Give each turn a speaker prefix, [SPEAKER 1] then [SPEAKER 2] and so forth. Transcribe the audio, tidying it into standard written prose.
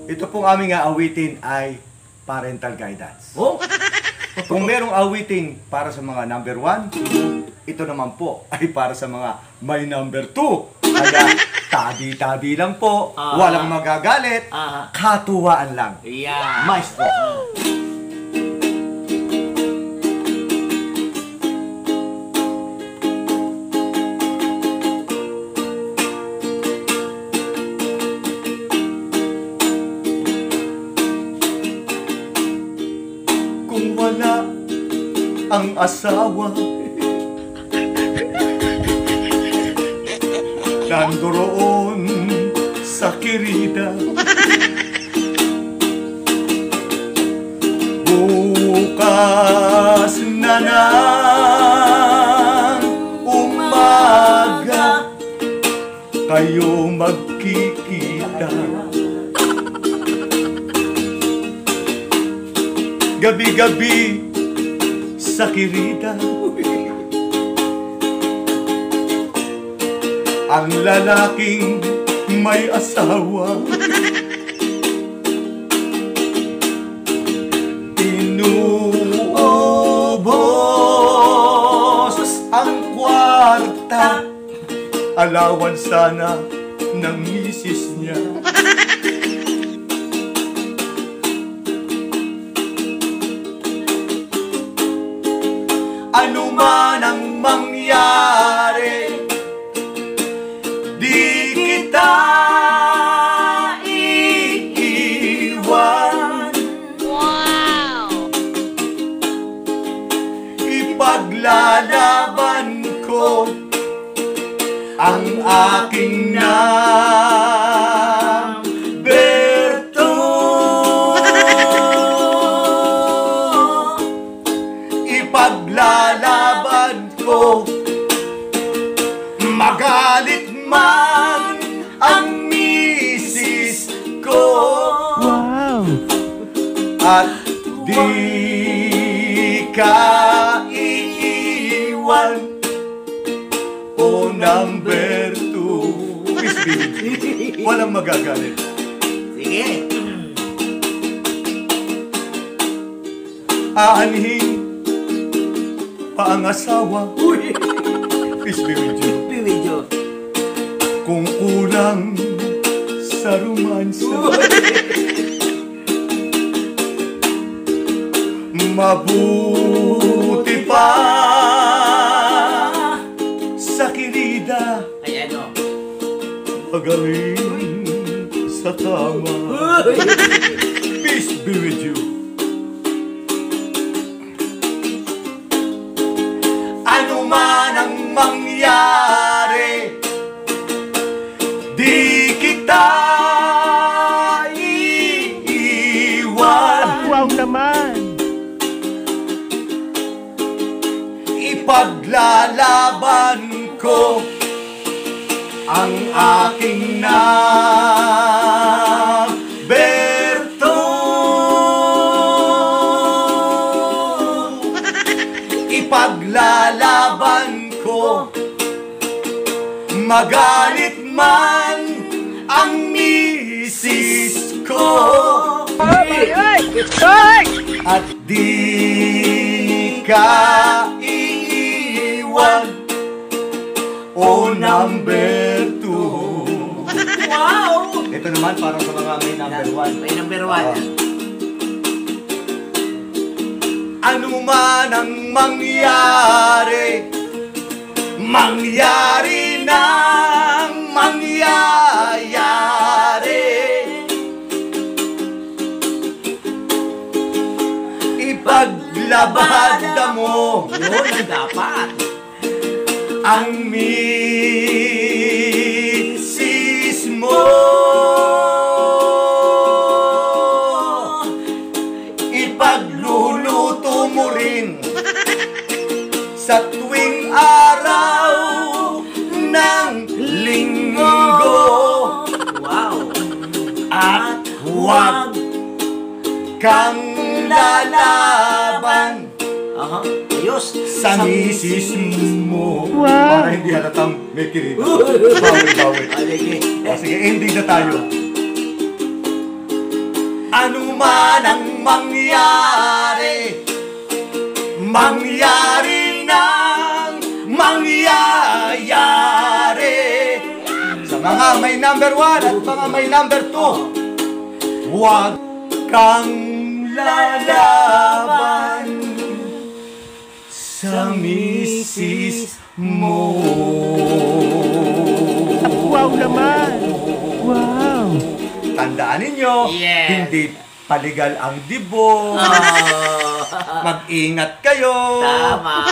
[SPEAKER 1] Ito pong aming aawitin ay parental guidance.
[SPEAKER 2] Oh?
[SPEAKER 1] Kung merong awiting para sa mga number 1, ito naman po ay para sa mga may number 2. Kaya tabi-tabi lang po, walang magagalit, katuwaan lang.
[SPEAKER 2] Yeah.
[SPEAKER 1] Maestro. Kung wala ang asawa, nandoroon sa kirida, bukas na ng umaga kayo magkikita. Gabi-gabi sa kirida, ang lalaking may asawa inubos ang kwarta, alawan sana ng misis niya. Ano man ang mangyari, di kita iiwan.
[SPEAKER 3] Wow!
[SPEAKER 1] Ipaglalaban ko ang aking Berto. Ipaglalaban ko, magalit man ang misis ko.
[SPEAKER 4] Wow!
[SPEAKER 1] At di ka iiwan, o number 2. Walang magagalit.
[SPEAKER 2] Sige.
[SPEAKER 1] Aanhin pa ang asawa.
[SPEAKER 2] Uy!
[SPEAKER 1] Peace be with you.
[SPEAKER 2] Video.
[SPEAKER 1] Kung kulang sa romansa, mabuti pa sa kirida,
[SPEAKER 2] Ay, ano?
[SPEAKER 1] pagaling sa tama. Peace be with you. Ano man ang mangyari, di kita iiwan.
[SPEAKER 4] Wow naman!
[SPEAKER 1] Ipaglalaban ko ang aking Berto. Ipaglalaban ko, magalit man ang misis ko. At di ka iiwan, o number 2.
[SPEAKER 2] Wow!
[SPEAKER 1] Ito naman para sa mga may number 1.
[SPEAKER 2] May number 1.
[SPEAKER 1] Ano man ang mangyari, mangyari nang mangyayari. Ipaglabada mo,
[SPEAKER 2] Yun ang dapat.
[SPEAKER 1] ang misis mo. Ipagluluto mo rin sa tuwing araw ng linggo.
[SPEAKER 2] Wow!
[SPEAKER 1] At huwag kang lalaban
[SPEAKER 2] Aha. Ayos.
[SPEAKER 1] sa misis mo.
[SPEAKER 4] Wow.
[SPEAKER 1] Para hindi halatang may kirita. Bawi-bawi.
[SPEAKER 2] Sige.
[SPEAKER 1] O sige, ending na tayo. Ano man ang mangyari, mangyari nang mangyayari. Sa mga may number 1 at mga may number 2, huwag kang lalaban sa misis mo.
[SPEAKER 4] Wow naman! Wow!
[SPEAKER 1] Tandaan ninyo,
[SPEAKER 2] Yes.
[SPEAKER 1] hindi paligal ang dibo.
[SPEAKER 2] Oh.
[SPEAKER 1] Mag-ingat kayo.
[SPEAKER 2] Tama.